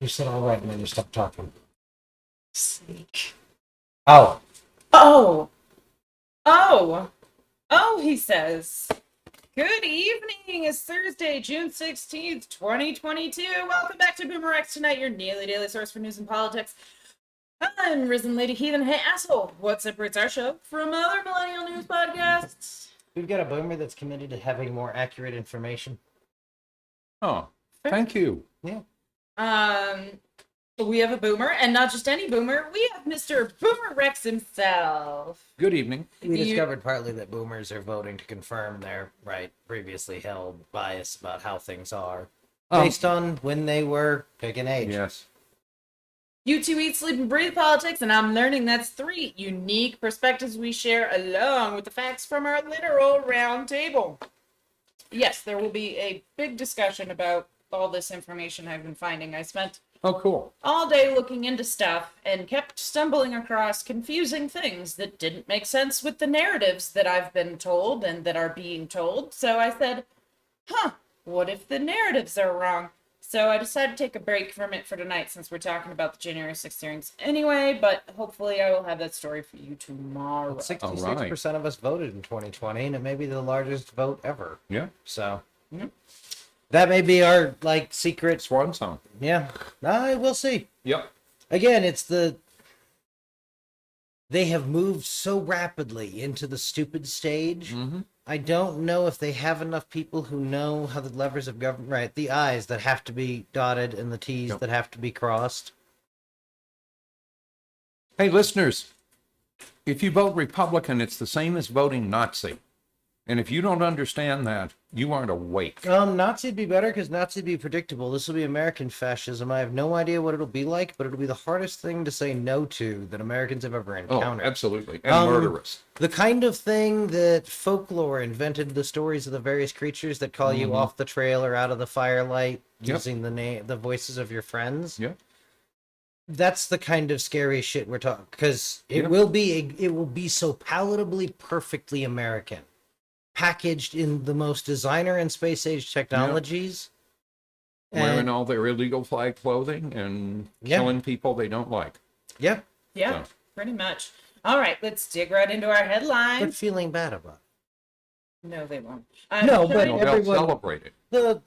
You said all right, and then you stopped talking. Sneak. Oh. Oh. Oh. Oh, he says. Good evening. It's Thursday, June 16th, 2022. Welcome back to BoomerRexTonight, your daily source for news and politics. I'm RisenLadyHeathen. Hey, asshole. What separates our show from other Millennial news podcasts? We've got a boomer that's committed to having more accurate information. Oh, thank you. Yeah. We have a boomer, and not just any boomer. We have Mr. BoomerRex himself. Good evening. We discovered partly that boomers are voting to confirm their previously held bias about how things are, based on when they were pick an age. Yes. You two eat, sleep, and breathe politics, and I'm learning that's 3 unique perspectives we share along with the facts from our literal round table. Yes, there will be a big discussion about all this information I've been finding. I spent Cool. all day looking into stuff and kept stumbling across confusing things that didn't make sense with the narratives that I've been told and that are being told. So I said, what if the narratives are wrong? So I decided to take a break from it for tonight since we're talking about the January 6th hearings anyway, but hopefully I will have that story for you tomorrow. 66% of us voted in 2020, and it may be the largest vote ever. Yeah. So, that may be our, secret... Swan song. Yeah. We'll see. Yep. Again, it's they have moved so rapidly into the stupid stage. Mm-hmm. I don't know if they have enough people who know how the levers of government... Right, the I's that have to be dotted and the T's that have to be crossed. Hey, listeners, if you vote Republican, it's the same as voting Nazi. And if you don't understand that, you aren't awake. Nazi'd be better because Nazi'd be predictable. This will be American fascism. I have no idea what it'll be like, but it'll be the hardest thing to say no to that Americans have ever encountered. Oh, absolutely. And murderous. The kind of thing that folklore invented the stories of the various creatures that call you off the trail or out of the firelight using the voices of your friends. Yeah. That's the kind of scary shit we're talking, because it will be so palatably perfectly American. Packaged in the most designer and space age technologies. Wearing all their illegal flag clothing and killing people they don't like. Yeah. Yeah, pretty much. All right, let's dig right into our headlines. But feeling bad about it. No, they won't. But They'll everyone... celebrate it. The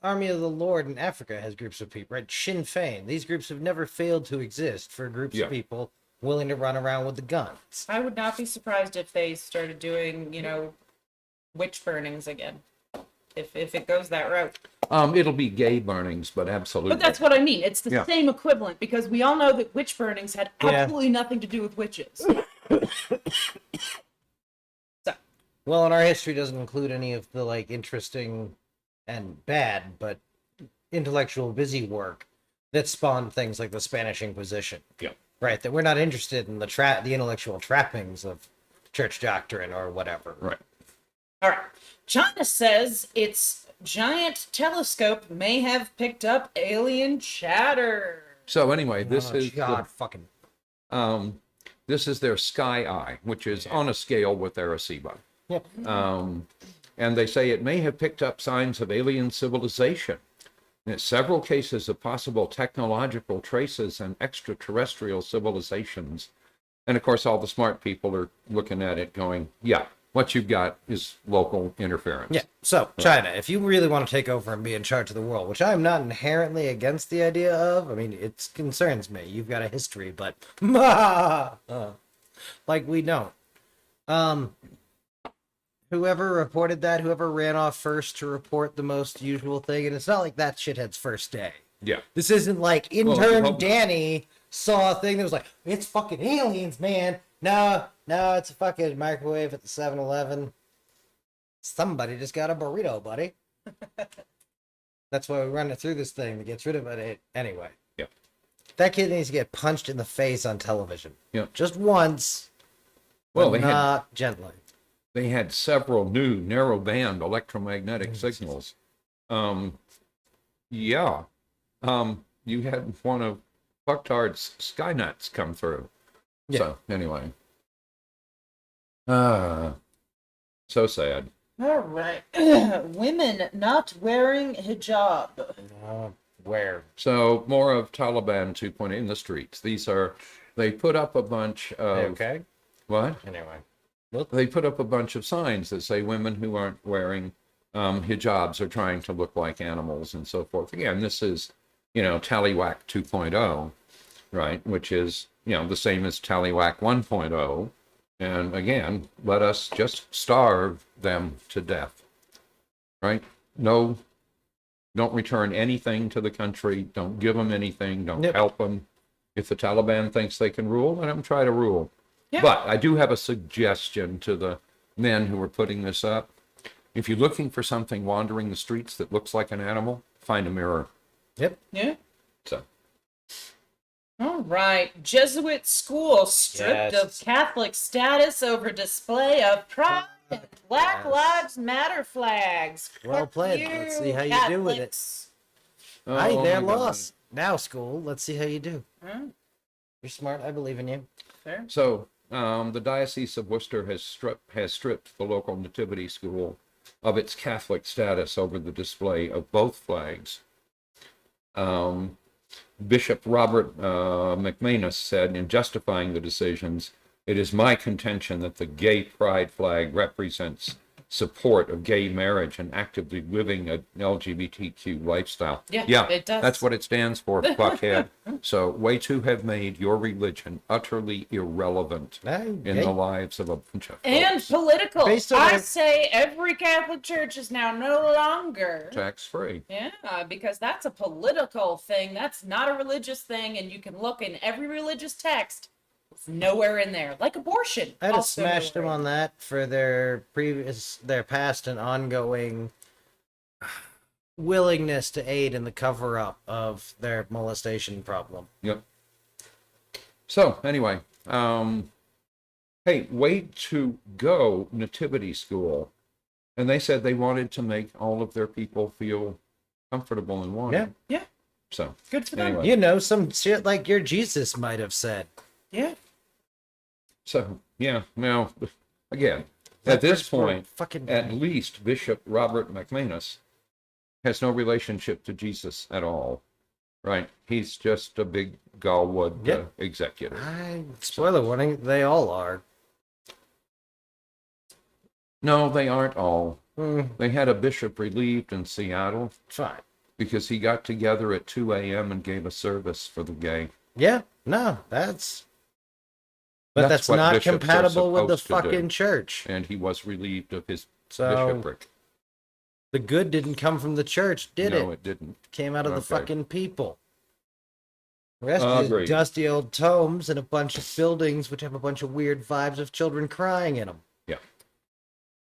Army of the Lord in Africa has groups of people, right? Sinn Féin. These groups have never failed to exist for groups of people willing to run around with the guns. I would not be surprised if they started doing, witch burnings again, if it goes that route. It'll be gay burnings, but absolutely. But that's what I mean. It's the same equivalent, because we all know that witch burnings had absolutely nothing to do with witches. Well, and our history doesn't include any of the interesting and bad, but intellectual busy work that spawned things like the Spanish Inquisition. Yeah. Right. That we're not interested in the intellectual trappings of church doctrine or whatever. Right. All right. China says its giant telescope may have picked up alien chatter. So anyway, this is this is their Sky Eye, which is on a scale with their Arecibo. Yep. And they say it may have picked up signs of alien civilization. In several cases of possible technological traces and extraterrestrial civilizations. And of course, all the smart people are looking at it going, what you've got is local interference. Yeah. So, China, if you really want to take over and be in charge of the world, which I'm not inherently against the idea of, I mean, it concerns me. You've got a history, but we don't. Whoever reported that, whoever ran off first to report the most usual thing, and it's not like that shithead's first day. Yeah. This isn't like intern Danny saw a thing that was like, it's fucking aliens, man. No, it's a fucking microwave at the 7-Eleven. Somebody just got a burrito, buddy. That's why we run it through this thing to get rid of it anyway. Yeah. That kid needs to get punched in the face on television. Yeah. Just once. Well, but not gently. They had several new narrow-band electromagnetic signals. You had one of Fucktard's Skynuts come through. Yeah. So, anyway. So sad. All right. Women not wearing hijab. Where? So more of Taliban 2.0 in the streets. They put up a bunch of... Okay. What? Anyway. They put up a bunch of signs that say women who aren't wearing hijabs are trying to look like animals and so forth. Again, this is, Tallywhack 2.0, right? Which is, the same as Tallywhack 1.0. And again, let us just starve them to death, right? No, don't return anything to the country. Don't give them anything. Don't help them. If the Taliban thinks they can rule, let them try to rule. Yeah. But I do have a suggestion to the men who are putting this up. If you're looking for something wandering the streets that looks like an animal, find a mirror. Yep. Yeah. So. All right. Jesuit school stripped of Catholic status over display of pride and Black Lives Matter flags. Well played. Let's see how you do with it. Hi, they're lost. Now, school, let's see how you do. You're smart. I believe in you. Fair. So, the Diocese of Worcester has stripped the local nativity school of its Catholic status over the display of both flags. Bishop Robert McManus said, in justifying the decisions, "It is my contention that the gay pride flag represents support of gay marriage and actively living an LGBTQ lifestyle." Yeah, it does. That's what it stands for, fuckhead. So, way to have made your religion utterly irrelevant in the lives of a bunch of folks. And political. I say every Catholic church is now no longer tax-free. Yeah, because that's a political thing. That's not a religious thing, and you can look in every religious text. It's nowhere in there. Like abortion. I'd have smashed them on that for their past and ongoing willingness to aid in the cover-up of their molestation problem. Yep. So, anyway, hey, way to go, Nativity School. And they said they wanted to make all of their people feel comfortable and wanted. Yeah. So, good for them. Anyway. Some shit like your Jesus might have said. Yeah. So, well, again, at this point, at least Bishop Robert McManus has no relationship to Jesus at all, right? He's just a big Galwood executive. Spoiler warning, they all are. No, they aren't all. They had a bishop relieved in Seattle. Fine. Because he got together at 2 a.m. and gave a service for the gay. Yeah, no, that's not compatible with the fucking church. And he was relieved of his bishopric. The good didn't come from the church, did it? No, it didn't. It came out of the fucking people. The rest is dusty old tomes and a bunch of buildings which have a bunch of weird vibes of children crying in them. Yeah.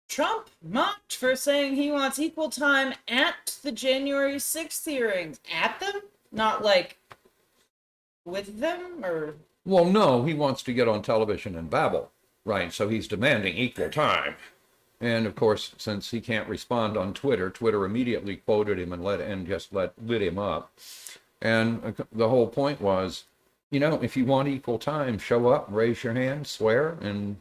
Trump mocked for saying he wants equal time at the January 6th hearings. At them? Not like with them or... Well, no, he wants to get on television and babble, right? So he's demanding equal time. And of course, since he can't respond on Twitter, Twitter immediately quoted him and lit him up. And the whole point was, if you want equal time, show up, raise your hand, swear, and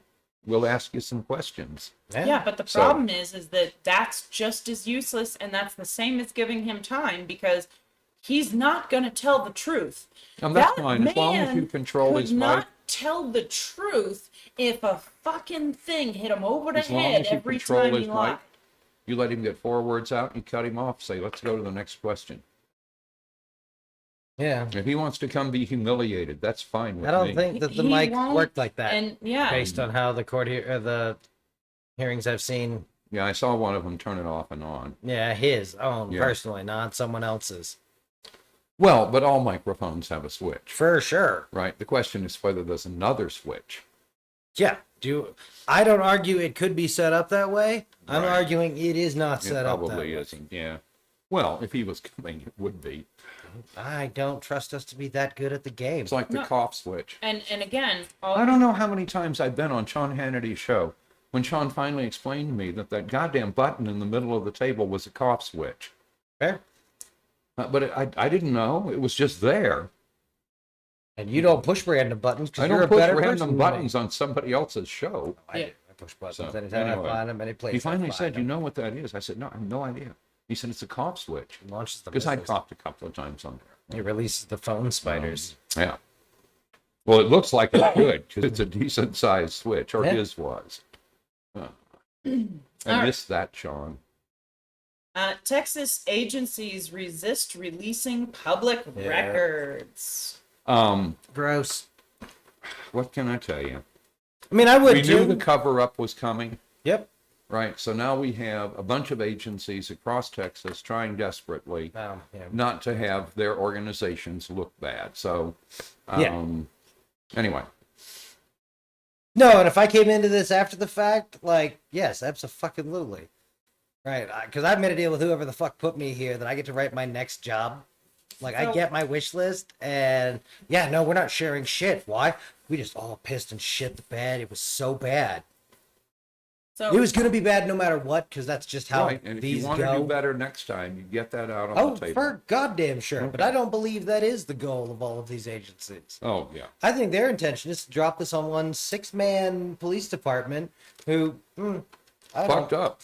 we'll ask you some questions. Yeah, but the problem is that that's just as useless, and that's the same as giving him time, because he's not going to tell the truth. That's fine, as long as you control his mic. Not tell the truth if a fucking thing hit him over the head every time he lied. You let him get 4 words out, you cut him off, say, let's go to the next question. Yeah. If he wants to come be humiliated, that's fine with me. I don't think that the mic worked like that. And based on how the hearings I've seen. Yeah, I saw one of them turn it off and on. Yeah, his own, personally, not someone else's. Well, but all microphones have a switch. For sure. Right. The question is whether there's another switch. Yeah. I don't argue it could be set up that way. I'm arguing it is not set up that way. It probably isn't, yeah. Well, if he was coming, it would be. I don't trust us to be that good at the game. It's like the cough switch. And again... I don't know how many times I've been on Sean Hannity's show when Sean finally explained to me that goddamn button in the middle of the table was a cough switch. Fair. But I didn't know. It was just there. And you don't push random buttons because you're a better person. I don't push random buttons on somebody else's show. I push buttons anytime I find them. Any place he finally said, "You know what that is?" I said, "No, I have no idea." He said it's a cough switch. It launches the Because I missiles. coughed a couple of times on there. It releases the phone spiders. Yeah. Well, it looks like it could because it's a decent sized switch, or Yeah. his was. I missed that, Sean. Texas agencies resist releasing public records. Gross. What can I tell you? I mean, I would We too. knew the cover up was coming, Yep. right? So now we have a bunch of agencies across Texas trying desperately Yeah. not to have their organizations look bad. So, Yeah. anyway. No, and if I came into this after the fact, like, yes, abso-fucking-lutely. Right, because I've made a deal with whoever the fuck put me here that I get to write my next job. Like, I So- get my wish list, and yeah, no, we're not sharing shit. Why? We just all pissed and shit the bed. It was so bad. So It was going to be bad no matter what, because that's just how Right, and if these you want to go. do better next time, you get that out on Oh, the table. for goddamn sure. But Okay. I don't believe that is the goal of all of these agencies. Oh, yeah. I think their intention is to drop this on one 6-man police department who, I don't Fucked up.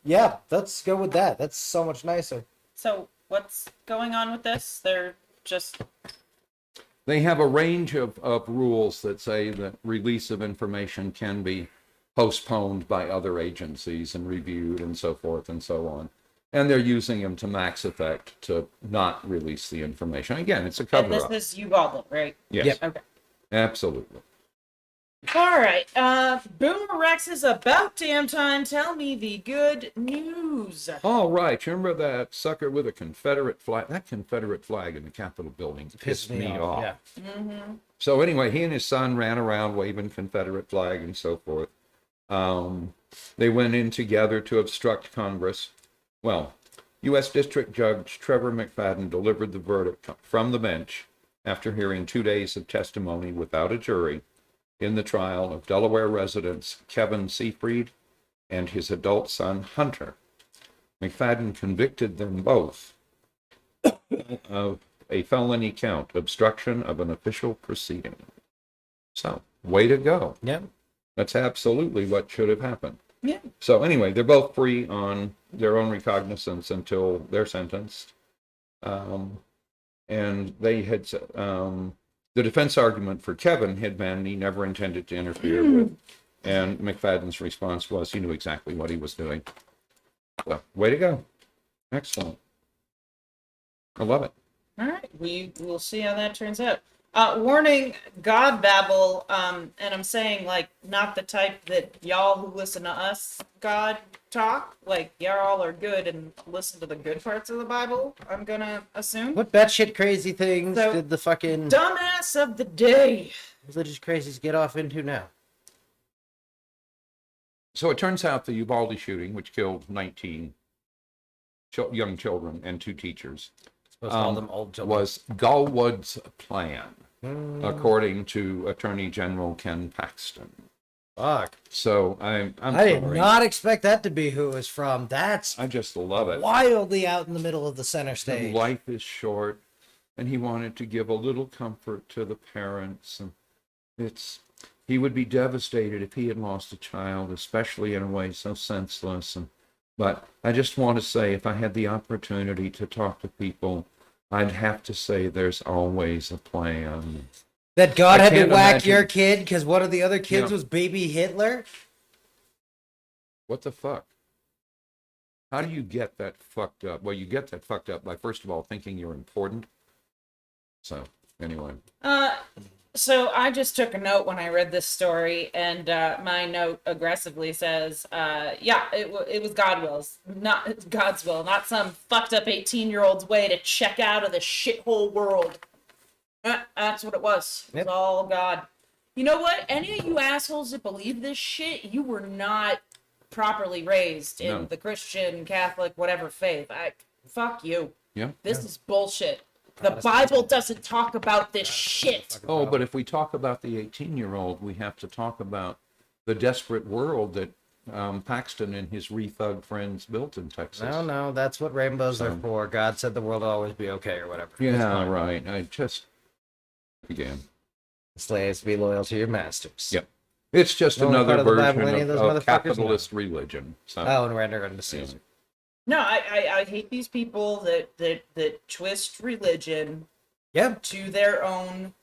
Yeah, let's go with that. That's so much nicer. So what's going on with this? They're just They have a range of rules that say that release of information can be postponed by other agencies and reviewed and so forth and so on. And they're using them to max effect to not release the information. Again, it's a and cover this up. is Uvalde, right? Yes, Yep. Okay. absolutely. All right. Boomer Rex is about damn time. Tell me the good news. All right, you remember that sucker with a Confederate flag? That Confederate flag in the Capitol building pissed me off. Yeah. So anyway, he and his son ran around waving Confederate flag and so forth. They went in together to obstruct Congress. Well, U.S. District Judge Trevor McFadden delivered the verdict from the bench after hearing 2 days of testimony without a jury in the trial of Delaware residents Kevin Seafried and his adult son Hunter. McFadden convicted them both of a felony count, obstruction of an official proceeding. So, way to go. Yep. That's absolutely what should have happened. Yeah. So anyway, they're both free on their own recognizance until they're sentenced. And they had, the defense argument for Kevin had been he never intended to interfere with. And McFadden's response was he knew exactly what he was doing. Well, way to go. Excellent. I love it. All right, we will see how that turns out. Warning, God babble, and I'm saying like not the type that y'all who listen to us God talk. Like y'all are good and listen to the good parts of the Bible. I'm gonna assume. What batshit crazy things So, did the fucking Dumbass of the day. religious crazies get off into now? So it turns out the Uvalde shooting, which killed 19 young children and 2 teachers, Supposed to call them old children. was Galwood's plan, according to Attorney General Ken Paxton. Fuck. So I'm I did sorry. not expect that to be who it was from. That's I just love it. wildly out in the middle of the center stage. Life is short, and he wanted to give a little comfort to the parents. And he would be devastated if he had lost a child, especially in a way so senseless. But I just want to say, if I had the opportunity to talk to people, I'd have to say there's always a plan. That God I had to can't whack imagine- your kid because one of the other kids Yeah. was baby Hitler? What the fuck? How do you get that fucked up? Well, you get that fucked up by, first of all, thinking you're important. So, anyway. So I just took a note when I read this story, and my note aggressively says, it was God's will, not some fucked up 18-year-old's way to check out of the shithole world. That's what it was. It was all God. You know what? Any of you assholes that believe this shit, you were not properly raised in No. the Christian, Catholic, whatever faith. Fuck you. Yeah. This is bullshit. The Bible doesn't talk about this shit. Oh, but if we talk about the 18-year-old, we have to talk about the desperate world that Paxton and his re-thug friends built in Texas. No, that's what rainbows are So- for. God said the world will always be okay or whatever. It's Yeah, fine. right. Again. Slaves, be loyal to your masters. Yep. It's just The only another part of the Bible version any of those of motherfuckers know. capitalist religion. So, Oh, and render unto Caesar. No, I hate these people that twist religion to their own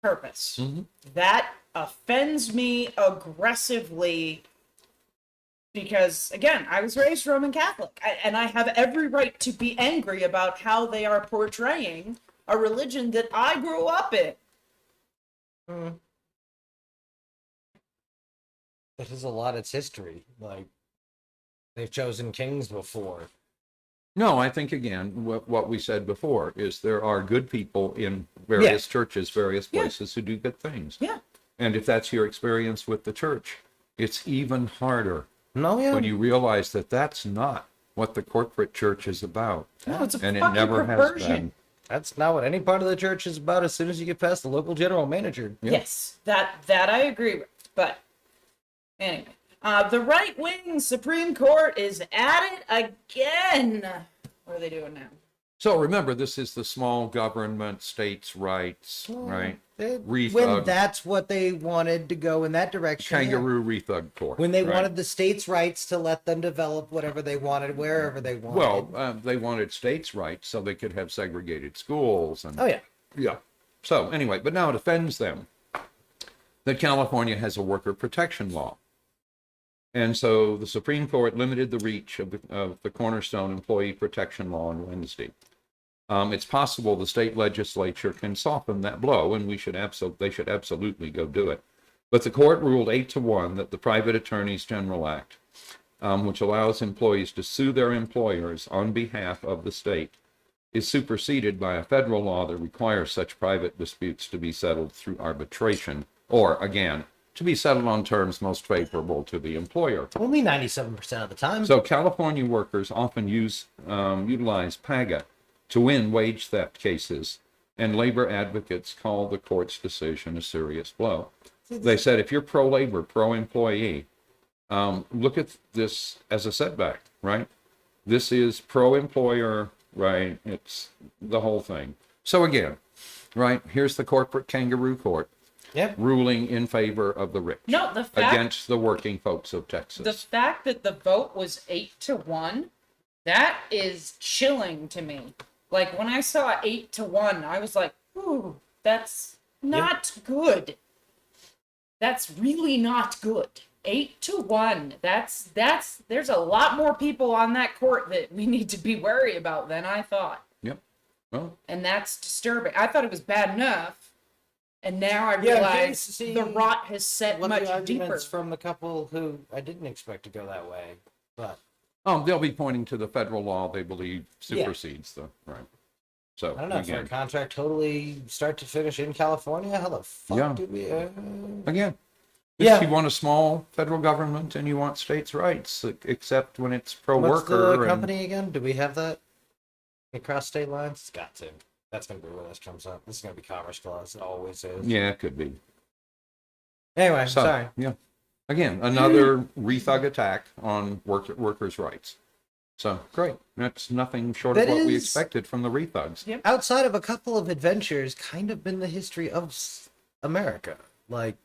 purpose. Mm-hmm. That offends me aggressively because, again, I was raised Roman Catholic, and I have every right to be angry about how they are portraying a religion that I grew up in. That is a lot of its history. Like, they've chosen kings before. No, I think, again, what we said before is there are good people in various churches, various places who do good things. Yeah. And if that's your experience with the church, it's even harder when you Yeah. realize that that's not what the corporate church is about. No, it's a And it fucking never has perversion. been. That's not what any part of the church is about as soon as you get past the local general manager. Yeah. Yes, that I agree with. But anyway, the right-wing Supreme Court is at it again. What are they doing now? So remember, this is the small government, states' rights, right? When Rethug, that's what they wanted to go in that direction. kangaroo rethug court. When they right? wanted the states' rights to let them develop whatever they wanted, wherever they wanted. Well, they wanted states' rights so they could have segregated schools. And, oh, yeah. Yeah. So anyway, but now it offends them that California has a worker protection law. And so the Supreme Court limited the reach of the cornerstone employee protection law on Wednesday. It's possible the state legislature can soften that blow, and they should absolutely go do it. But the court ruled 8-1 that the Private Attorneys General Act, which allows employees to sue their employers on behalf of the state, is superseded by a federal law that requires such private disputes to be settled through arbitration, or, again, to be settled on terms most favorable to the employer. Only 97% of the time. So California workers often utilize PAGA to win wage theft cases, and labor advocates call the court's decision a serious blow. They said, if you're pro-labor, pro-employee, look at this as a setback, right? This is pro-employer, right? It's the whole thing. So again, right, here's the corporate kangaroo court. Yep. Ruling in favor of the rich. No, the fact against the working folks of Texas. the fact that the vote was 8-1, that is chilling to me. Like when I saw 8-1, I was like, "Ooh, that's not good. That's really not good." 8-1. That's there's a lot more people on that court that we need to be worried about than I thought. Yep. Well, And that's disturbing. I thought it was bad enough, and now I realize the rot has set What much the arguments deeper. from the couple who I didn't expect to go that way, but they'll be pointing to the federal law they believe supersedes the right. So I don't know, for a again, contract totally start to finish in California, how the fuck do we... again, Yeah. if you want a small federal government and you want states' rights, except when it's What's pro-worker. the company again? Do we have that? Across state lines? It's got to. That's going to be where this comes up. This is going to be Commerce Clause. It always is. Yeah, it could be. Anyway, So, sorry. Yeah. Again, another rethug attack on workers' rights. So, great. That's nothing short of That what we is- expected from the rethugs. Yep. Outside of a couple of adventures, kind of been the history of America. Like,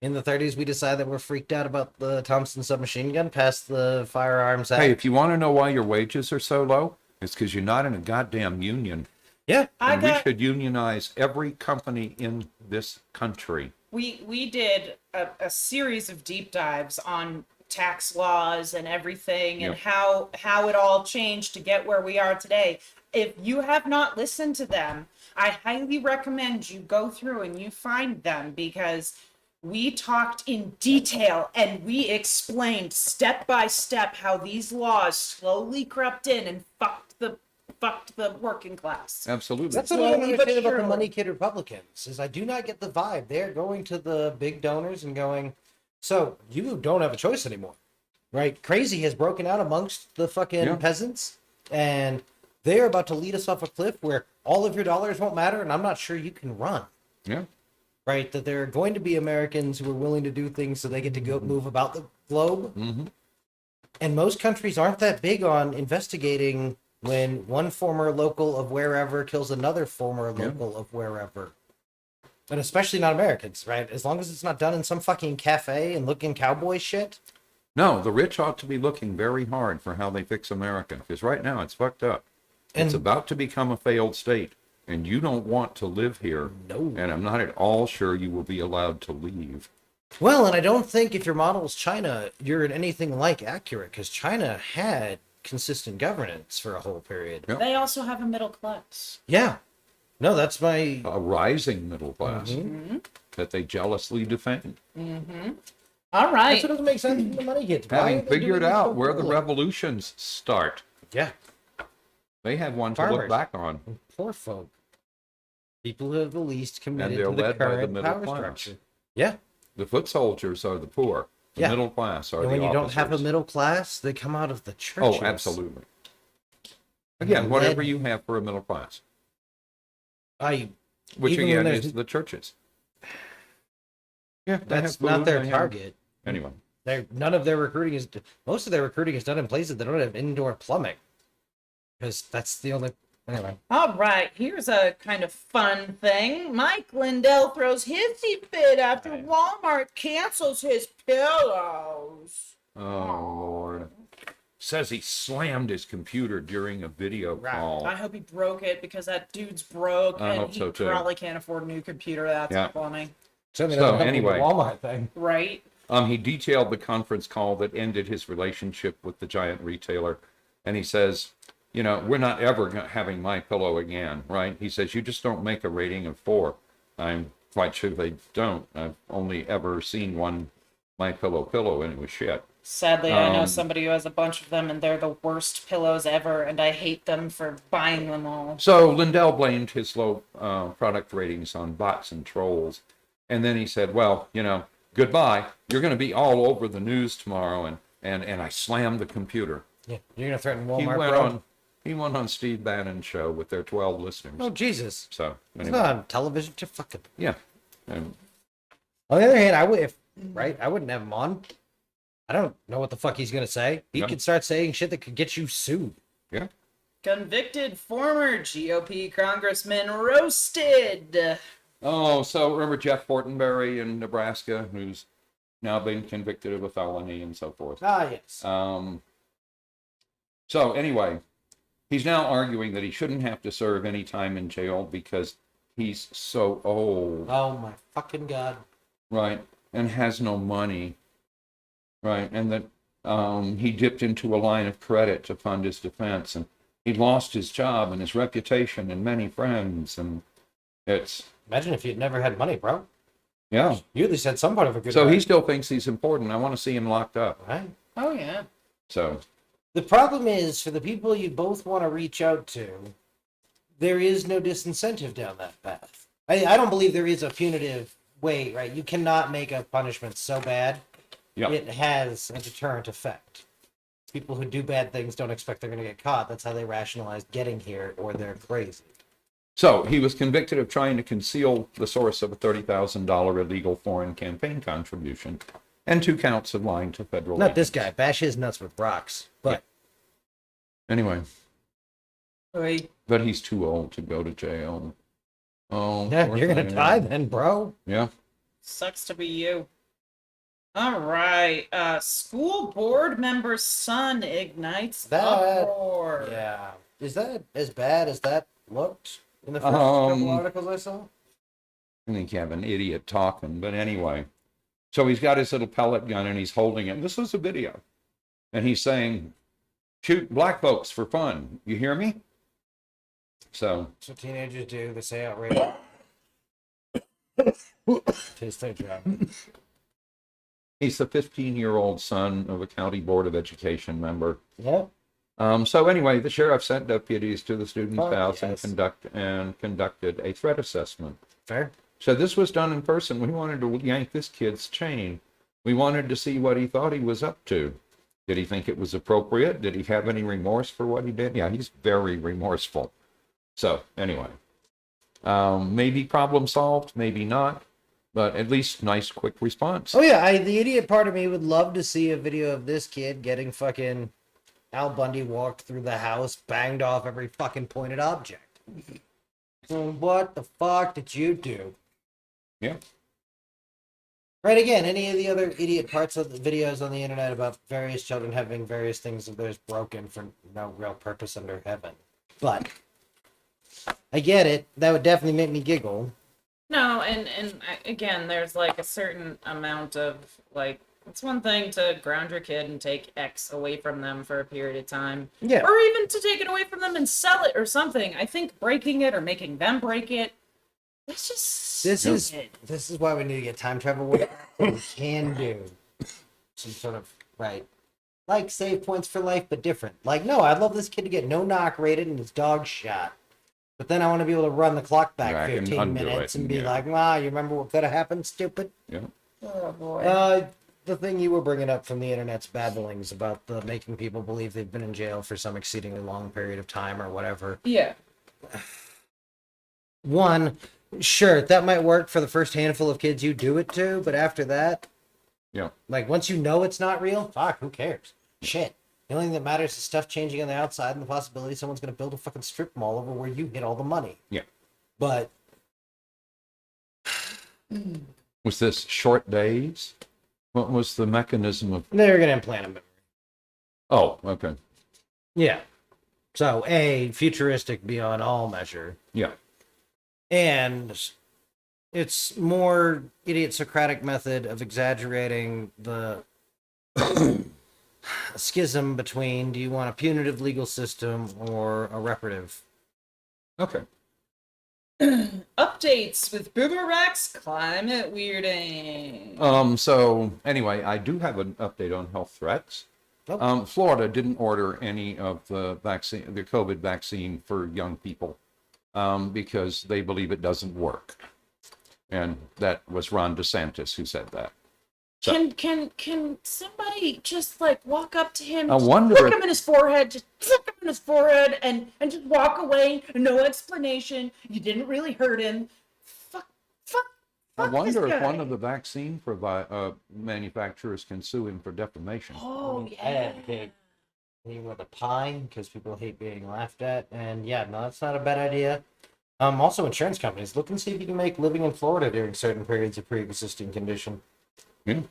in the 30s, we decided that we're freaked out about the Thompson submachine gun, passed the Firearms Act. Hey, if you want to know why your wages are so low, it's because you're not in a goddamn union. Yeah. And we should unionize every company in this country. We did a series of deep dives on tax laws and everything and Yep. how it all changed to get where we are today. If you have not listened to them, I highly recommend you go through and you find them, because we talked in detail and we explained step by step how these laws slowly crept in and fucked the working class. Absolutely. That's what I don't Slowly but understand about the surely. money kid Republicans, is I do not get the vibe. They're going to the big donors and going, so you don't have a choice anymore, right? Crazy has broken out amongst the fucking peasants, and they're about to lead us off a cliff where all of your dollars won't matter, and I'm not sure you can run. Yeah. Right? That there are going to be Americans who are willing to do things so they get to go move about the globe. Mm-hmm. And most countries aren't that big on investigating when one former local of wherever kills another former local of wherever. And especially not Americans, right? As long as it's not done in some fucking cafe and looking cowboy shit. No, the rich ought to be looking very hard for how they fix America, because right now it's fucked up. It's about to become a failed state, and you don't want to live here. No. And I'm not at all sure you will be allowed to leave. Well, and I don't think if your model is China, you're in anything like accurate, because China had consistent governance for a whole period. Yep. They also have a middle class. Yeah. No, that's my... A rising middle class that they jealously defend. All right. That's what doesn't make sense when the money gets. Having figured out where the revolutions start. Yeah. They have one to look Farmers. back on. Poor folk. People who have the least committed they're to the led by the current middle power class. structure. Yeah. The foot soldiers are the poor. The Yeah. middle class are And the when you officers. don't have a middle class, they come out of the churches. Oh, absolutely. Again, And whatever then- you have for a middle class, I which even again when is there's- the churches. Yeah, they that's have not food, their they have- target. Anyway, None of their recruiting is... Most of their recruiting is done in places that don't have indoor plumbing. Because that's the only... Anyway. All right, here's a kind of fun thing. Mike Lindell throws hissy fit after Walmart cancels his pillows. oh Lord, says he slammed his computer during a video call. I hope he broke it because that dude's broke I and hope he so, too. probably can't afford a new computer. That's Yeah. funny. Certainly So, doesn't help with anyway. the Walmart thing. Right? He detailed the conference call that ended his relationship with the giant retailer, and he says, you know, we're not ever having My Pillow again, right? He says, you just don't make a rating of 4. I'm quite sure they don't. I've only ever seen one My Pillow, and it was shit. Sadly, I know somebody who has a bunch of them and they're the worst pillows ever and I hate them for buying them all. So Lindell blamed his low product ratings on bots and trolls. And then he said, well, you know, goodbye. You're going to be all over the news tomorrow. And I slammed the computer. Yeah. You're going to threaten He Walmart, went bro? he went on Steve Bannon's show with their 12 listeners. Oh, Jesus. So, It's anyway, not on television. Just fucking... yeah. And On the other hand, I would, I wouldn't have him on. I don't know what the fuck he's gonna say. He Yeah. could start saying shit that could get you sued. yeah. Convicted former GOP congressman roasted. Oh, so remember Jeff Fortenberry in Nebraska, who's now been convicted of a felony and so forth. Ah, yes. So anyway, he's now arguing that he shouldn't have to serve any time in jail because he's so old, Oh my fucking god. right, and has no money, right, and that he dipped into a line of credit to fund his defense, and he lost his job and his reputation and many friends, and it's Imagine if you'd never had money, bro. yeah. You at least had some part of a good So life. he still thinks he's important. I want to see him locked up. Right? Oh, yeah. So The problem is, for the people you both want to reach out to, there is no disincentive down that path. I don't believe there is a punitive way, right? You cannot make a punishment so bad yeah. it has a deterrent effect. People who do bad things don't expect they're going to get caught. That's how they rationalize getting here, or they're crazy. So he was convicted of trying to conceal the source of a $30,000 illegal foreign campaign contribution and 2 counts of lying to federal Not this agents. guy. Bash his nuts with rocks. But Anyway, Wait. but he's too old to go to jail. Oh, yeah, poor you're going to thing. die then, bro. Yeah. Sucks to be you. All right. School board member's son ignites That- uproar. Yeah. Is that as bad as that looked in the first couple articles I saw? I think you have an idiot talking, but anyway. So he's got his little pellet gun and he's holding it. This was a video. And he's saying, shoot black folks for fun. You hear me? So, That's what teenagers do. They say outrageous. Taste their job. he's the 15-year-old son of a county board of education member. Yep. So anyway, the sheriff sent deputies to the student's Fuck house yes. and conducted a threat assessment. Fair. So this was done in person. We wanted to yank this kid's chain. We wanted to see what he thought he was up to. Did he think it was appropriate? Did he have any remorse for what he did? Yeah, he's very remorseful. So anyway, maybe problem solved, maybe not, but at least nice, quick response. Oh yeah, the idiot part of me would love to see a video of this kid getting fucking Al Bundy walked through the house, banged off every fucking pointed object. So what the fuck did you do? Yeah. Right, again, any of the other idiot parts of the videos on the internet about various children having various things of theirs broken for no real purpose under heaven. But I get it. That would definitely make me giggle. No, and again, there's like a certain amount of like, it's one thing to ground your kid and take X away from them for a period of time. Yeah. Or even to take it away from them and sell it or something. I think breaking it or making them break it, it's just This stupid. is why we need to get time travel with what we can do. Some sort of like save points for life, but different. Like, no, I'd love this kid to get no knock rated and his dog shot. But then I want to be able to run the clock back 15 minutes and be like, wow, you remember what could have happened, stupid? Yeah. Oh boy. The thing you were bringing up from the internet's babblings about the making people believe they've been in jail for some exceedingly long period of time or whatever. Yeah. One, sure, that might work for the first handful of kids you do it to, but after that, Yeah. like once you know it's not real, fuck, who cares? Shit. The only thing that matters is stuff changing on the outside and the possibility someone's going to build a fucking strip mall over where you hid all the money. Yeah. But Was this short days? What was the mechanism of? they're going to implant a memory. Oh, okay. Yeah. So, A, futuristic beyond all measure. Yeah. And it's more idiot-Socratic method of exaggerating the schism between do you want a punitive legal system or a reparative? Okay. Updates with BoomerRex climate weirding. So anyway, I do have an update on health threats. Oh. Florida didn't order any of the vaccine, the COVID vaccine for young people, because they believe it doesn't work. And that was Ron DeSantis who said that. So, Can somebody just like walk up to him, I wonder look if- him in his forehead, just look him in his forehead, and just walk away, no explanation. You didn't really hurt him. Fuck I wonder this if guy. one of the vaccine manufacturers can sue him for defamation. Oh I yeah. had a big thing with a pine because people hate being laughed at, and yeah, no, that's not a bad idea. Also, insurance companies look and see if you can make living in Florida during certain periods of pre-existing condition. Yeah.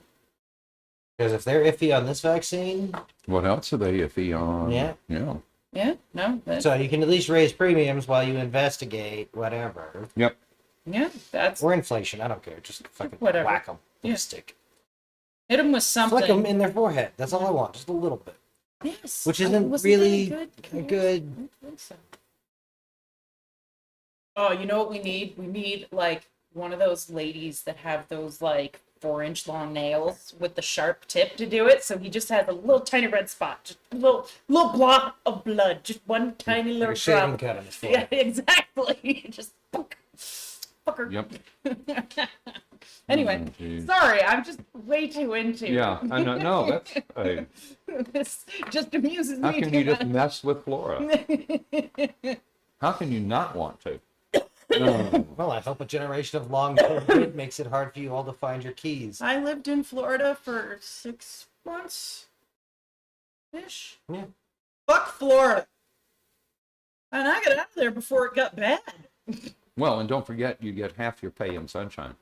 Because if they're iffy on this vaccine, What else are they iffy on? Yeah. Yeah. Yeah. No. That's, so you can at least raise premiums while you investigate whatever. Yep. yeah. That's Or inflation, I don't care. Just fucking Whatever. whack them with Yeah. a stick. hit him with something. Flick them in their forehead. That's all I want, just a little bit. Yes. Which isn't Wasn't that really good. good. I don't think so. Oh, you know what we need? We need like one of those ladies that have those like 4-inch long nails with the sharp tip to do it. So he just has a little tiny red spot, just a little blob of blood, just one tiny Like little a shaving drop. cut on his Yeah, forehead. exactly. Just fucker. Yep. Anyway, Oh, geez. sorry, I'm just way too into. Yeah. I know. No, that's. This just amuses How me can too you just much. mess with Flora? How can you not want to? No. Well, I hope a generation of long COVID makes it hard for you all to find your keys. I lived in Florida for 6 months ish. Yeah. Fuck Florida. And I got out of there before it got bad. Well, and don't forget, you get half your pay in sunshine.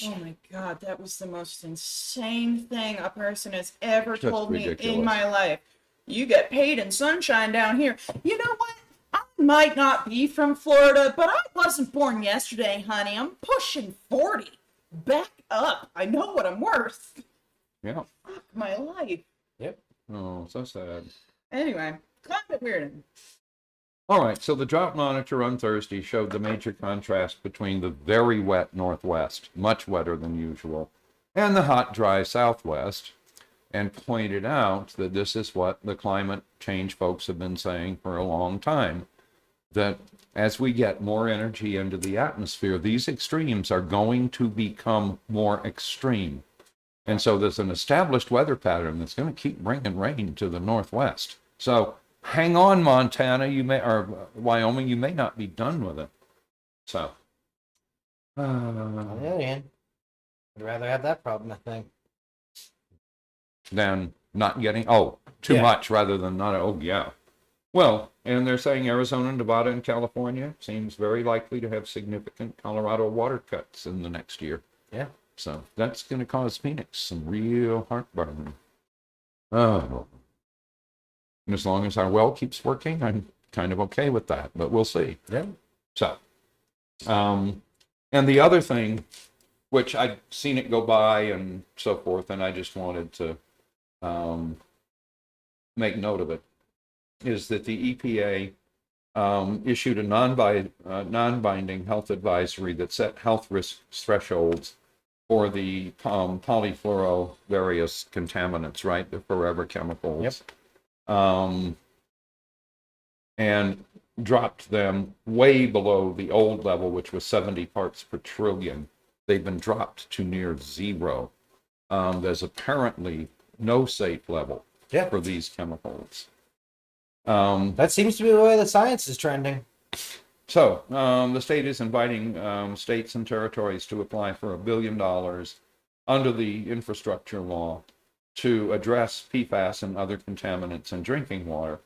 Oh my god, that was the most insane thing a person has ever Just told me in ridiculous. my life. You get paid in sunshine down here. You know what? I might not be from Florida, but I wasn't born yesterday, honey. I'm pushing 40. Back up. I know what I'm worth. Yeah. Fuck my life. Yep. Oh, so sad. Anyway, climate weirding. All right, so the drought monitor on Thursday showed the major contrast between the very wet Northwest, much wetter than usual, and the hot, dry Southwest, and pointed out that this is what the climate change folks have been saying for a long time, that as we get more energy into the atmosphere, these extremes are going to become more extreme. And so there's an established weather pattern that's going to keep bringing rain to the Northwest. So hang on, Montana, or Wyoming, you may not be done with it. So. On the other hand, I'd rather have that problem, I think. Than not getting, too Yeah. much rather than not, yeah. Well, and they're saying Arizona, Nevada, and California seems very likely to have significant Colorado water cuts in the next year. Yeah. So that's going to cause Phoenix some real heartburn. Oh. And as long as our well keeps working, I'm kind of okay with that, but we'll see. Yeah. So, and the other thing, which I'd seen it go by and so forth, and I just wanted to make note of it, is that the EPA issued a non-binding health advisory that set health risk thresholds for the polyfluoro various contaminants, right? The forever chemicals. Yep. And dropped them way below the old level, which was 70 parts per trillion. They've been dropped to near zero. There's apparently no safe level for these chemicals. That seems to be the way the science is trending. So the state is inviting states and territories to apply for $1 billion under the infrastructure law to address PFAS and other contaminants in drinking water.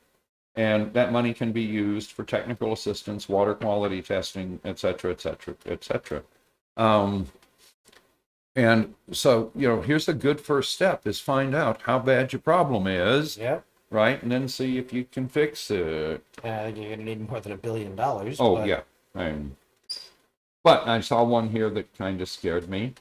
And that money can be used for technical assistance, water quality testing, et cetera, et cetera, et cetera. And so, here's a good first step is find out how bad your problem is. Yep. Right? And then see if you can fix it. You're going to need more than $1 billion. Oh, but... yeah. But I saw one here that kind of scared me.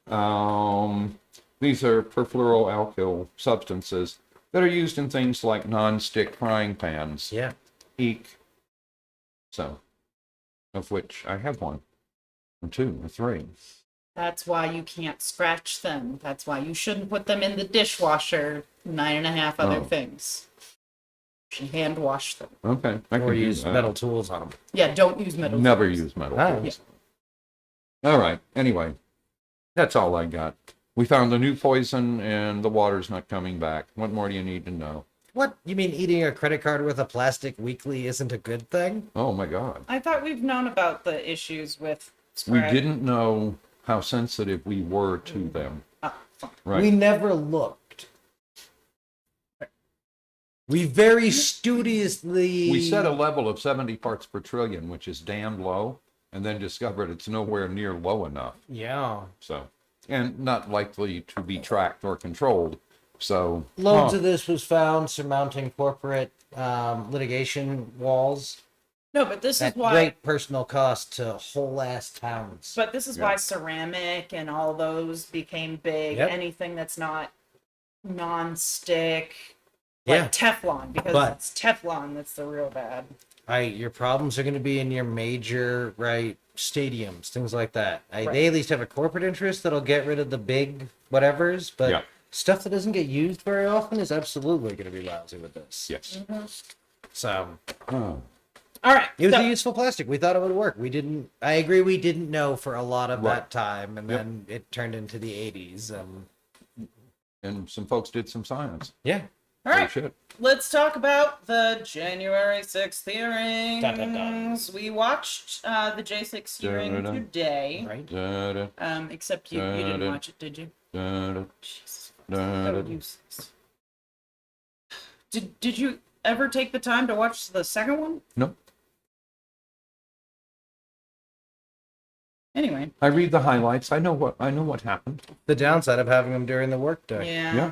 These are perfluoroalkyl substances that are used in things like non-stick frying pans. Yeah. Eek. So, of which I have one, or two, or three. That's why you can't scratch them. That's why you shouldn't put them in the dishwasher. 9.5 other things. You should hand wash them. Okay. I Or can use metal tools on them. Yeah, don't use metal Never tools. use metal Ah, tools. Yeah. All right. Anyway, that's all I got. We found a new poison and the water's not coming back. What more do you need to know? What? You mean eating a credit card with a plastic weekly isn't a good thing? Oh my God. I thought we've known about the issues with We spread. didn't know how sensitive we were to them. Right. We never looked. We very studiously... We set a level of 70 parts per trillion, which is damn low, and then discovered it's nowhere near low enough. Yeah. So, and not likely to be tracked or controlled. So Loads of this was found surmounting corporate litigation walls. No, but this At is why. great personal cost to whole ass towns. But this is why ceramic and all those became big. Yep. Anything that's not non-stick, like Teflon, because it's Teflon that's the real bad. Your problems are going to be in your major stadiums, things like that. They at least have a corporate interest that'll get rid of the big whatevers, but stuff that doesn't get used very often is absolutely going to be lousy with this. Yes. Mm-hmm. So, all right. it was a useful plastic. We thought it would work. I agree. We didn't know for a lot of that time, and then it turned into the 80s. And some folks did some science. Yeah. All right. Shit. Let's talk about the January 6th hearings. Dun, dun, dun. We watched the J6 hearing Dun, dun, dun. today. Right. Da-da, Except you didn't da-da. watch it, did you? da-da, Jesus. da-da. So useless. Did you ever take the time to watch the second one? No. Anyway. I read the highlights. I know what happened. The downside of having them during the workday. Yeah.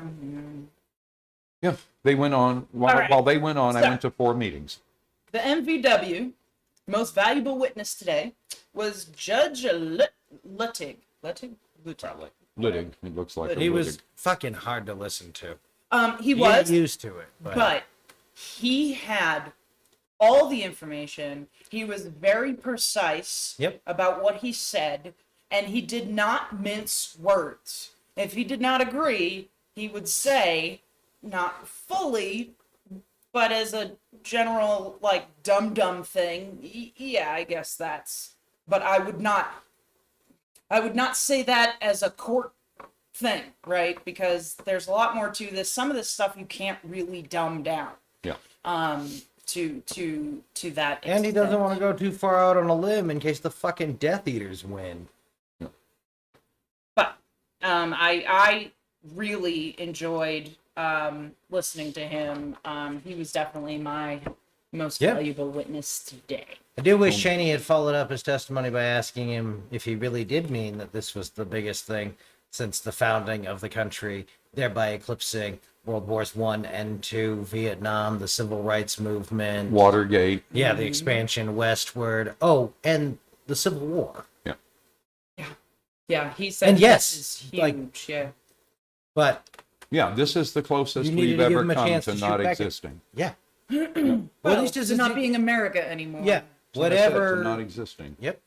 Yeah. They went on while they went on. I went to 4 meetings. The MVW, most valuable witness today, was Judge Luttig. Luttig? Littig. It looks like He a was Littig. fucking hard to listen to. He You was get used to it, but he had all the information. He was very precise about what he said, and he did not mince words. If he did not agree, he would say, not fully, but as a general, dum-dum thing, yeah, I guess that's... But I would not say that as a court thing, right? Because there's a lot more to this. Some of this stuff you can't really dumb down. Yeah. To that extent. And he doesn't want to go too far out on a limb in case the fucking Death Eaters win. But I really enjoyed listening to him. He was definitely my most Yeah. valuable witness today. I do wish Cheney had followed up his testimony by asking him if he really did mean that this was the biggest thing since the founding of the country, thereby eclipsing World Wars One and Two, Vietnam, the Civil Rights Movement, Watergate. yeah, the expansion westward. Oh, and the Civil War. Yeah. Yeah, he said And yes, this is huge. like- yeah. But Yeah, this is the closest You needed we've to give ever him a come chance to to not shoot back at- existing. yeah, Well, at least it's it's not being America anymore. yeah, That's what I said, whatever. to not existing. Yep.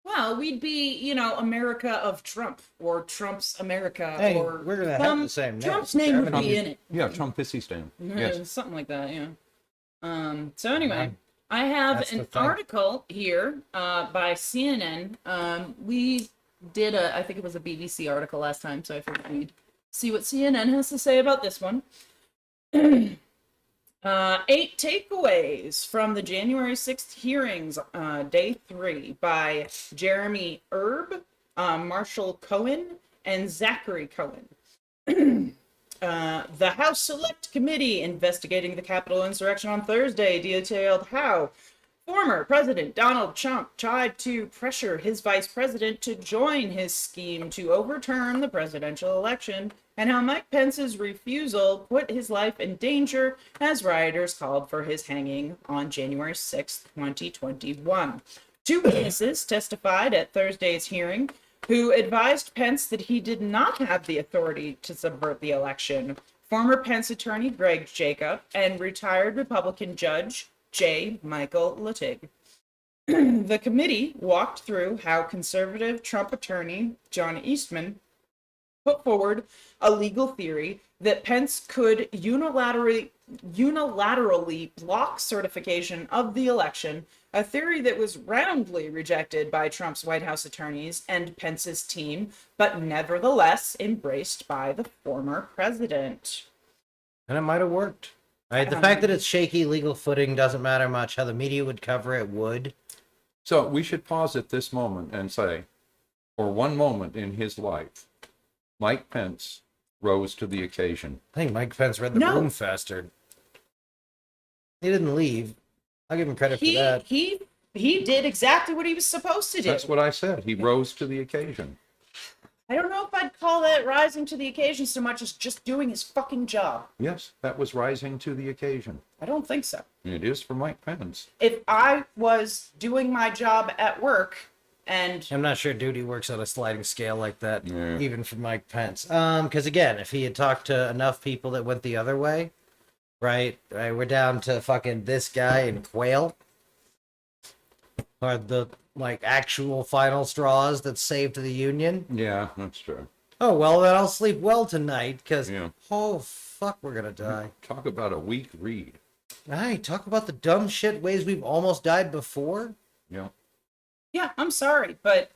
Well, we'd be, America of Trump or Trump's America, Hey, or we're gonna have the same name. Trump's name would Germany. be in it. Yeah, Trumpistan. Yes. Something like that. Yeah. So anyway, I have That's the an thing. article here by CNN. We did I think it was a BBC article last time, so I figured we'd see what CNN has to say about this one. 8 takeaways from the January 6th hearings, day 3, by Jeremy Erb, Marshall Cohen, and Zachary Cohen. The House Select Committee investigating the Capitol insurrection on Thursday detailed how former President Donald Trump tried to pressure his vice president to join his scheme to overturn the presidential election, and how Mike Pence's refusal put his life in danger as rioters called for his hanging on January 6, 2021. 2 witnesses testified at Thursday's hearing who advised Pence that he did not have the authority to subvert the election. Former Pence attorney Greg Jacob and retired Republican judge J. Michael Luttig. The committee walked through how conservative Trump attorney John Eastman put forward a legal theory that Pence could unilaterally block certification of the election, a theory that was roundly rejected by Trump's White House attorneys and Pence's team, but nevertheless embraced by the former president. And it might have worked. Right? The fact that it's shaky legal footing doesn't matter much. How the media would cover it would. So we should pause at this moment and say, for one moment in his life, Mike Pence rose to the occasion. I think Mike Pence read the room faster. He didn't leave. I'll give him credit for that. He did exactly what he was supposed to do. That's what I said. He rose to the occasion. I don't know if I'd call that rising to the occasion so much as just doing his fucking job. Yes, that was rising to the occasion. I don't think so. It is for Mike Pence. If I was doing my job at work and I'm not sure duty works on a sliding scale like that, Yeah. even for Mike Pence. Because again, if he had talked to enough people that went the other way, right, we're down to fucking this guy and Quayle, are the actual final straws that saved the union. Yeah, that's true. Oh well, then I'll sleep well tonight. Because Yeah. oh fuck, we're gonna die. Talk about a weak read. Right, talk about the dumb shit ways we've almost died before. Yeah. yeah, I'm sorry, but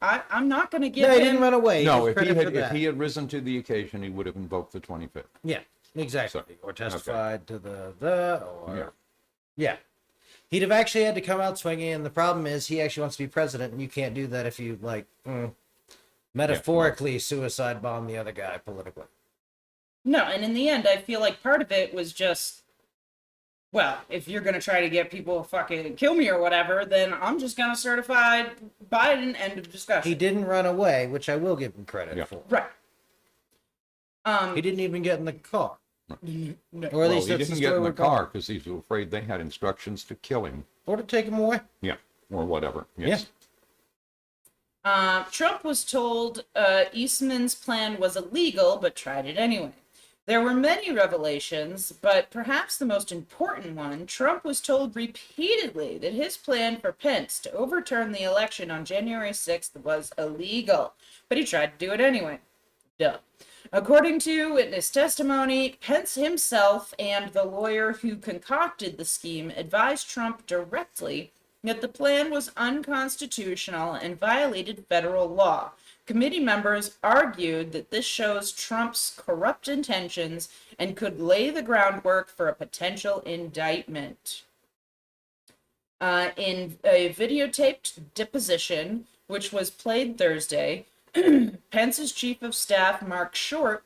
I'm not going to give Yeah, he him. didn't run away. No, Give if credit for if that. he had risen to the occasion, he would have invoked the 25th. Yeah, exactly. So, or testified to or Yeah. yeah. He'd have actually had to come out swinging, and the problem is he actually wants to be president, and you can't do that if you metaphorically suicide bomb the other guy politically. No, and in the end, I feel like part of it was just, well, if you're going to try to get people to fucking kill me or whatever, then I'm just going to certify Biden, end of discussion. He didn't run away, which I will give him credit Yeah. for. Right. He didn't even get in the car. Or at Well, least he that's didn't the get story in the we're going. car because he was afraid they had instructions to kill him. Or to take him away. Yeah, or whatever. Yes. Trump was told Eastman's plan was illegal, but tried it anyway. There were many revelations, but perhaps the most important one, Trump was told repeatedly that his plan for Pence to overturn the election on January 6th was illegal, but he tried to do it anyway. Duh. According to witness testimony, Pence himself and the lawyer who concocted the scheme advised Trump directly that the plan was unconstitutional and violated federal law. Committee members argued that this shows Trump's corrupt intentions and could lay the groundwork for a potential indictment. In a videotaped deposition, which was played Thursday, Pence's chief of staff, Mark Short,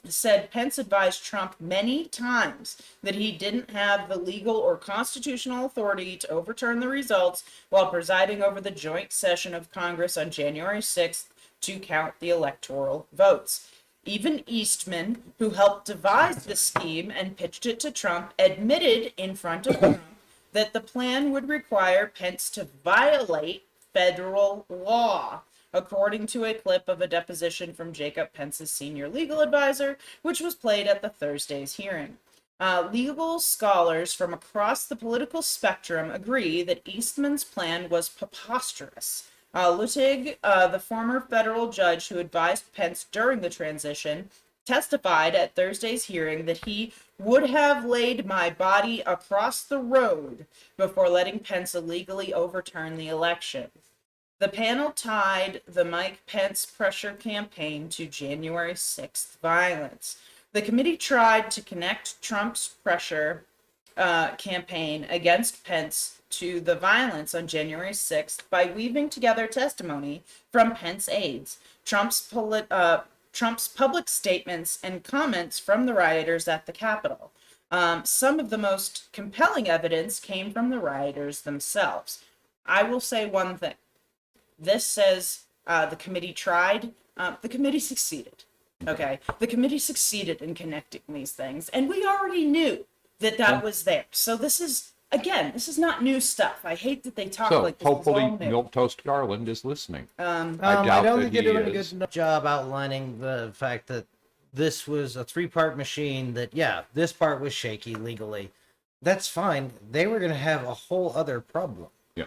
said Pence advised Trump many times that he didn't have the legal or constitutional authority to overturn the results while presiding over the joint session of Congress on January 6th to count the electoral votes. Even Eastman, who helped devise the scheme and pitched it to Trump, admitted in front of Trump that the plan would require Pence to violate federal law, according to a clip of a deposition from Jacob Pence's senior legal advisor, which was played at the Thursday's hearing. Legal scholars from across the political spectrum agree that Eastman's plan was preposterous. Luttig, the former federal judge who advised Pence during the transition, testified at Thursday's hearing that he would have laid my body across the road before letting Pence illegally overturn the election. The panel tied the Mike Pence pressure campaign to January 6th violence. The committee tried to connect Trump's pressure campaign against Pence to the violence on January 6th by weaving together testimony from Pence aides, Trump's public statements, and comments from the rioters at the Capitol. Some of the most compelling evidence came from the rioters themselves. I will say one thing. This says the committee tried. The committee succeeded. Okay? The committee succeeded in connecting these things, and we already knew that was there. So this is, again, this is not new stuff. I hate that they talk like this. So hopefully is all new. Milquetoast Garland is listening. I doubt don't that think you're doing a is. good enough job outlining the fact that this was a 3-part machine that, yeah, this part was shaky legally. That's fine. They were going to have a whole other problem. Yeah.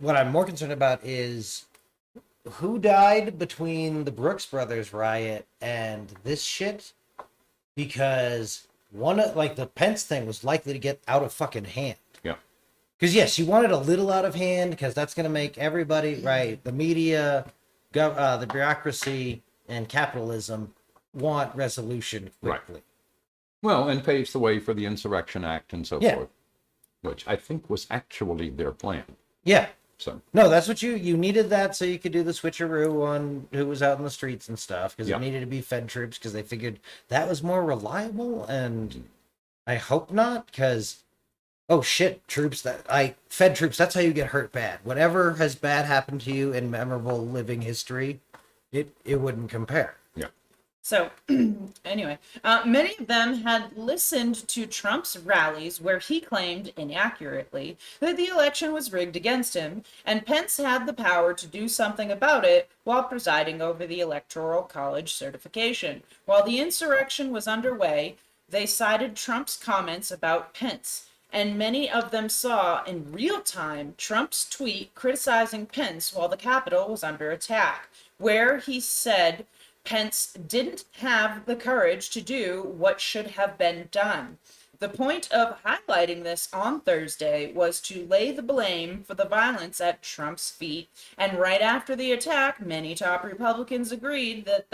What I'm more concerned about is who died between the Brooks Brothers riot and this shit, because the Pence thing was likely to get out of fucking hand. Yeah. Because yes, you want it a little out of hand because that's going to make everybody, right, the media, the bureaucracy, and capitalism want resolution quickly. Right. Well, and paves the way for the Insurrection Act and so forth, which I think was actually their plan. Yeah. So no, that's what you needed, that so you could do the switcheroo on who was out in the streets and stuff, because it needed to be Fed troops because they figured that was more reliable, and I hope not, because Fed troops, that's how you get hurt bad. Whatever has bad happened to you in memorable living history, it wouldn't compare. So, anyway, many of them had listened to Trump's rallies where he claimed, inaccurately, that the election was rigged against him, and Pence had the power to do something about it while presiding over the Electoral College certification. While the insurrection was underway, they cited Trump's comments about Pence, and many of them saw in real time Trump's tweet criticizing Pence while the Capitol was under attack, where he said Pence didn't have the courage to do what should have been done. The point of highlighting this on Thursday was to lay the blame for the violence at Trump's feet, and right after the attack, many top Republicans agreed with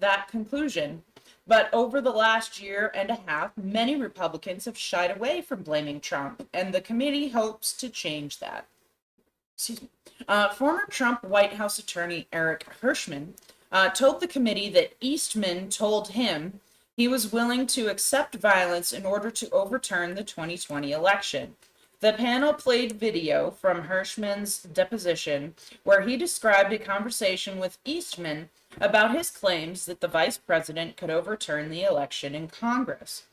that conclusion. But over the last year and a half, many Republicans have shied away from blaming Trump, and the committee hopes to change that. Former Trump White House attorney Eric Hirschman told the committee that Eastman told him he was willing to accept violence in order to overturn the 2020 election. The panel played video from Hirschman's deposition where he described a conversation with Eastman about his claims that the vice president could overturn the election in Congress.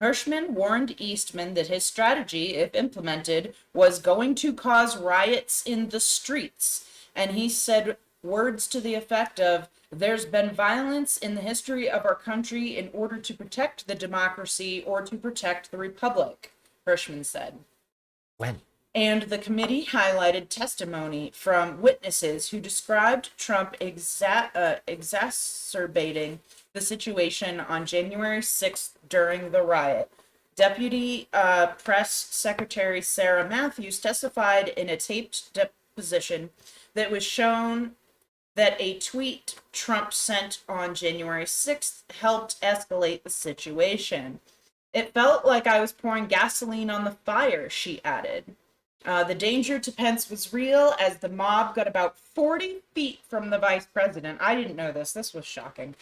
Hirschman warned Eastman that his strategy, if implemented, was going to cause riots in the streets, and he said words to the effect of, "There's been violence in the history of our country in order to protect the democracy or to protect the republic," Hirschman said. When? And the committee highlighted testimony from witnesses who described Trump exacerbating the situation on January 6th during the riot. Deputy Press Secretary Sarah Matthews testified in a taped deposition that was shown that a tweet Trump sent on January 6th helped escalate the situation. "It felt like I was pouring gasoline on the fire," she added. The danger to Pence was real as the mob got about 40 feet from the vice president. I didn't know this. This was shocking.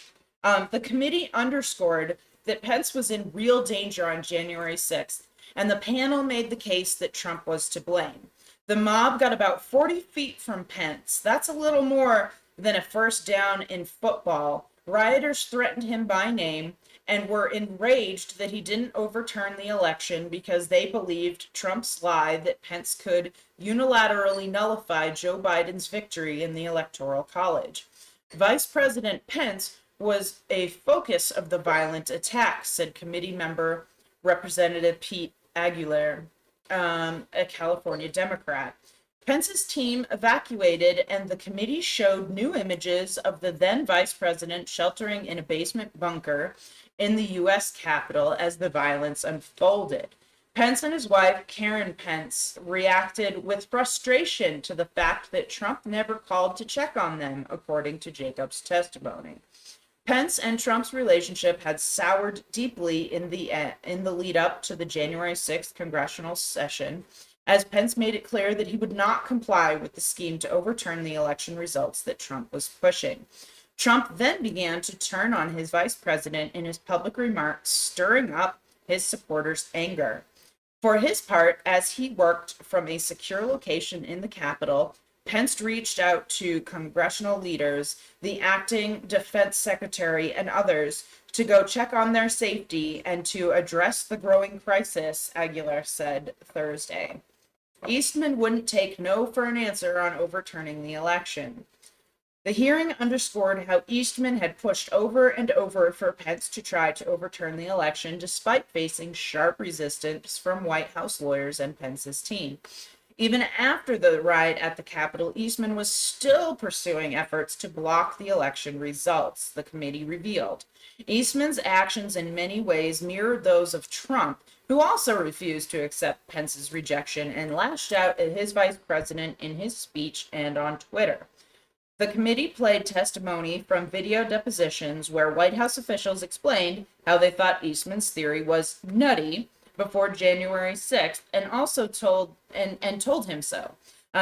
The committee underscored that Pence was in real danger on January 6th, and the panel made the case that Trump was to blame. The mob got about 40 feet from Pence. That's a little more than a first down in football. Rioters threatened him by name and were enraged that he didn't overturn the election because they believed Trump's lie that Pence could unilaterally nullify Joe Biden's victory in the Electoral College. Vice President Pence was a focus of the violent attack, said committee member Representative Pete Aguilar, a California Democrat. Pence's team evacuated, and the committee showed new images of the then vice president sheltering in a basement bunker in the U.S. Capitol as the violence unfolded. Pence and his wife, Karen Pence, reacted with frustration to the fact that Trump never called to check on them, according to Jacob's testimony. Pence and Trump's relationship had soured deeply in the lead up to the January 6th congressional session, as Pence made it clear that he would not comply with the scheme to overturn the election results that Trump was pushing. Trump then began to turn on his vice president in his public remarks, stirring up his supporters' anger. For his part, as he worked from a secure location in the Capitol, Pence reached out to congressional leaders, the acting defense secretary, and others to go check on their safety and to address the growing crisis, Aguilar said Thursday. Eastman wouldn't take no for an answer on overturning the election. The hearing underscored how Eastman had pushed over and over for Pence to try to overturn the election, despite facing sharp resistance from White House lawyers and Pence's team. Even after the riot at the Capitol, Eastman was still pursuing efforts to block the election results, the committee revealed. Eastman's actions in many ways mirrored those of Trump, who also refused to accept Pence's rejection and lashed out at his vice president in his speech and on Twitter. The committee played testimony from video depositions where White House officials explained how they thought Eastman's theory was nutty before January 6th, and also told him so.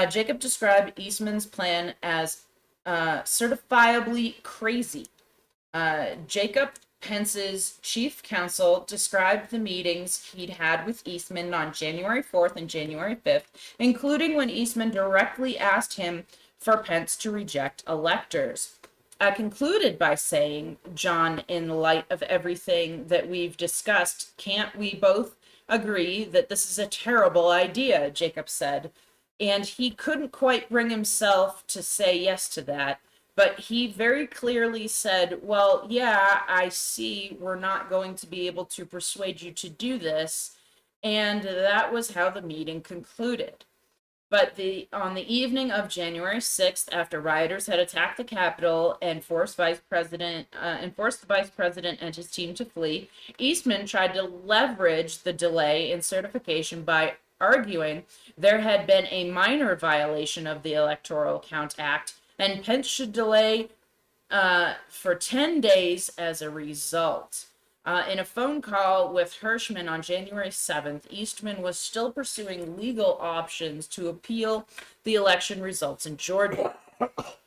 Jacob described Eastman's plan as certifiably crazy. Jacob, Pence's chief counsel, described the meetings he'd had with Eastman on January 4th and January 5th, including when Eastman directly asked him for Pence to reject electors. I concluded by saying, John, in light of everything that we've discussed, can't we both agree that this is a terrible idea, Jacob said. And he couldn't quite bring himself to say yes to that, but he very clearly said, well, yeah, I see we're not going to be able to persuade you to do this, and that was how the meeting concluded. But on the evening of January 6th, after rioters had attacked the Capitol and forced the vice president and his team to flee, Eastman tried to leverage the delay in certification by arguing there had been a minor violation of the Electoral Count Act, and Pence should delay for 10 days as a result. In a phone call with Hirschman on January 7th, Eastman was still pursuing legal options to appeal the election results in Georgia.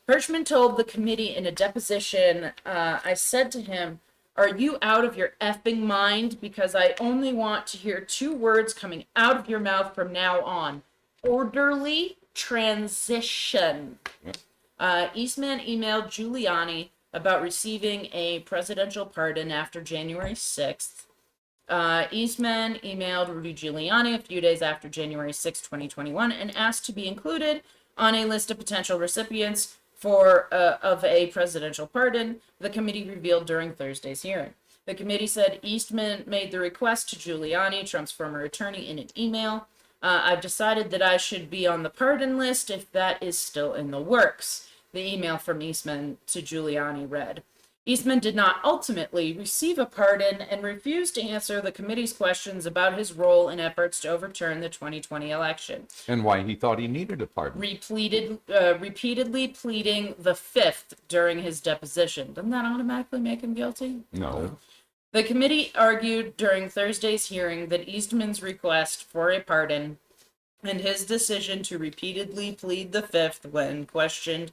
Hirschman told the committee in a deposition, I said to him, are you out of your effing mind? Because I only want to hear two words coming out of your mouth from now on. Orderly transition. Eastman emailed Giuliani about receiving a presidential pardon after January 6th. Eastman emailed Rudy Giuliani a few days after January 6, 2021, and asked to be included on a list of potential recipients of a presidential pardon, the committee revealed during Thursday's hearing. The committee said Eastman made the request to Giuliani, Trump's former attorney, in an email. I've decided that I should be on the pardon list if that is still in the works. The email from Eastman to Giuliani read. Eastman did not ultimately receive a pardon and refused to answer the committee's questions about his role in efforts to overturn the 2020 election. And why he thought he needed a pardon. Repeatedly pleading the fifth during his deposition. Doesn't that automatically make him guilty? No. The committee argued during Thursday's hearing that Eastman's request for a pardon and his decision to repeatedly plead the fifth when questioned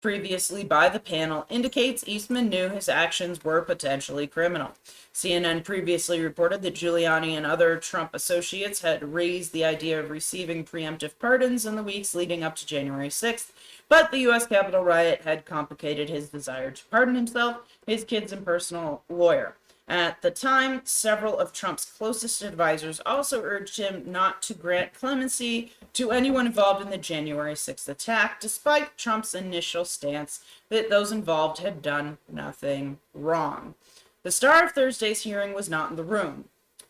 previously by the panel indicates Eastman knew his actions were potentially criminal. CNN previously reported that Giuliani and other Trump associates had raised the idea of receiving preemptive pardons in the weeks leading up to January 6th, but the U.S. Capitol riot had complicated his desire to pardon himself, his kids, and personal lawyer. At the time, several of Trump's closest advisors also urged him not to grant clemency to anyone involved in the January 6th attack, despite Trump's initial stance that those involved had done nothing wrong. The star of Thursday's hearing was not in the room.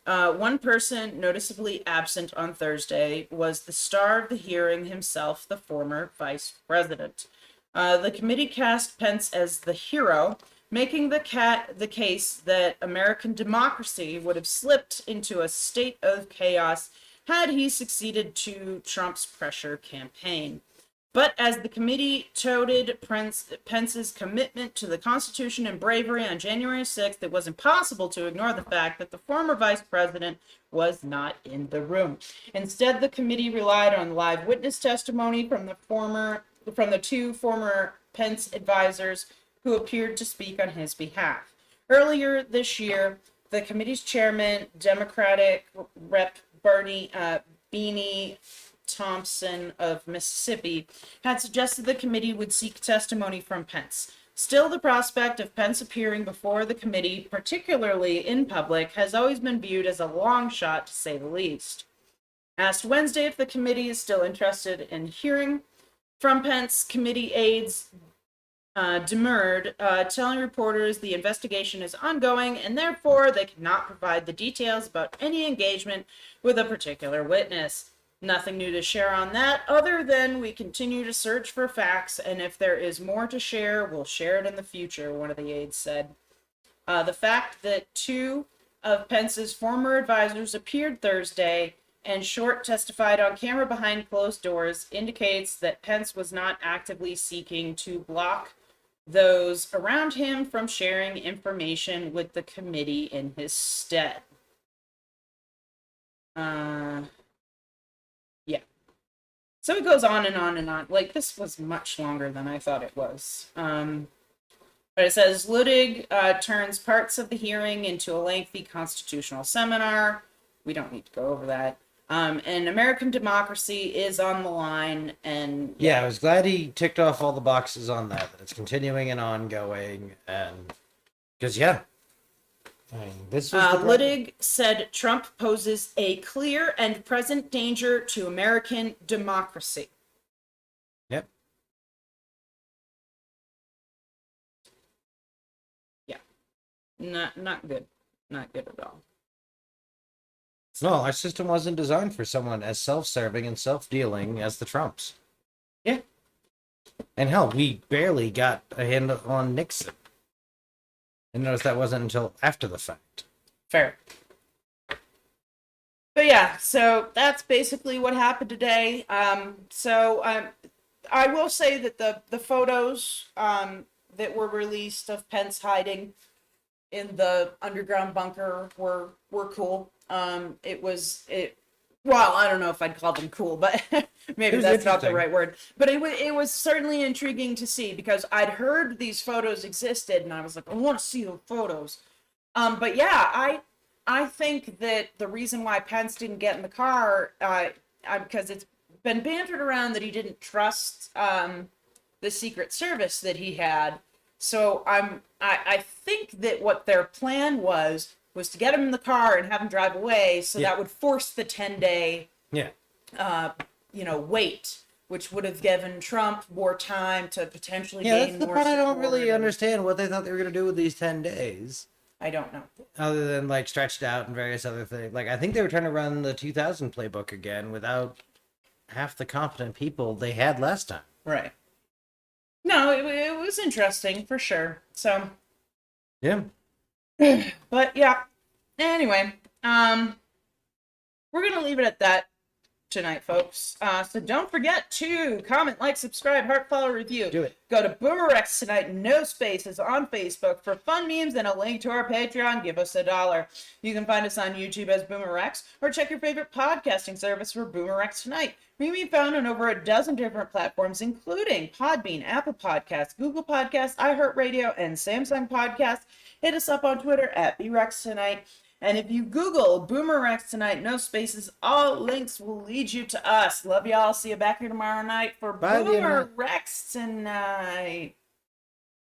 One person noticeably absent on Thursday was the star of the hearing himself, the former vice president. The committee cast Pence as the hero, making the case that American democracy would have slipped into a state of chaos had he succeeded to Trump's pressure campaign. But as the committee touted Pence's commitment to the Constitution and bravery on January 6th, it was impossible to ignore the fact that the former vice president was not in the room. Instead, the committee relied on live witness testimony from the two former Pence advisors who appeared to speak on his behalf. Earlier this year, the committee's chairman, Democratic Rep. Beanie Thompson of Mississippi, had suggested the committee would seek testimony from Pence. Still, the prospect of Pence appearing before the committee, particularly in public, has always been viewed as a long shot, to say the least. Asked Wednesday if the committee is still interested in hearing from Pence, committee aides demurred, telling reporters the investigation is ongoing and therefore they cannot provide the details about any engagement with a particular witness. Nothing new to share on that, other than we continue to search for facts, and if there is more to share, we'll share it in the future, one of the aides said. The fact that two of Pence's former advisors appeared Thursday and Short testified on camera behind closed doors indicates that Pence was not actively seeking to block those around him from sharing information with the committee in his stead. Yeah. So it goes on and on and on. Like, this was much longer than I thought it was. But it says, Luttig turns parts of the hearing into a lengthy constitutional seminar. We don't need to go over that. And American democracy is on the line, and yeah, I was glad he ticked off all the boxes on that it's continuing and ongoing, and because I mean, this was Luttig said Trump poses a clear and present danger to American democracy. Yep. Yeah. Not good. Not good at all. No, our system wasn't designed for someone as self-serving and self-dealing as the Trumps. Yeah. And hell, we barely got a handle on Nixon. And notice that wasn't until after the fact. Fair. But yeah, so that's basically what happened today. I will say that the photos that were released of Pence hiding in the underground bunker were cool. Well, I don't know if I'd call them cool, but maybe that's not the right word. But it was certainly intriguing to see, because I'd heard these photos existed and I was like, I want to see the photos. But yeah, I think that the reason why Pence didn't get in the car, because it's been bantered around that he didn't trust the Secret Service that he had. So I think that what their plan was to get him in the car and have him drive away, so that would force the 10-day wait, which would have given Trump more time to potentially gain that's the more part support. I don't really understand what they thought they were going to do with these 10 days. I don't know. Other than, like, stretched out and various other things. Like, I think they were trying to run the 2000 playbook again without half the competent people they had last time. Right. No, it was interesting, for sure. So. Yeah. But, yeah. Anyway, we're going to leave it at that. tonight, folks. So don't forget to comment, like, subscribe, heart, follow, review. Do it. Go to BoomerRexTonight, no spaces, on Facebook for fun memes and a link to our Patreon. Give us $1. You can find us on YouTube as BoomerRex, or check your favorite podcasting service for BoomerRexTonight. We can be found on over a dozen different platforms, including Podbean, Apple Podcasts, Google Podcasts, iHeartRadio, and Samsung Podcasts. Hit us up on Twitter at BRexTonight. And if you Google BoomerRexTonight, no spaces, all links will lead you to us. Love y'all. See you back here tomorrow night for Bye, BoomerRexTonight.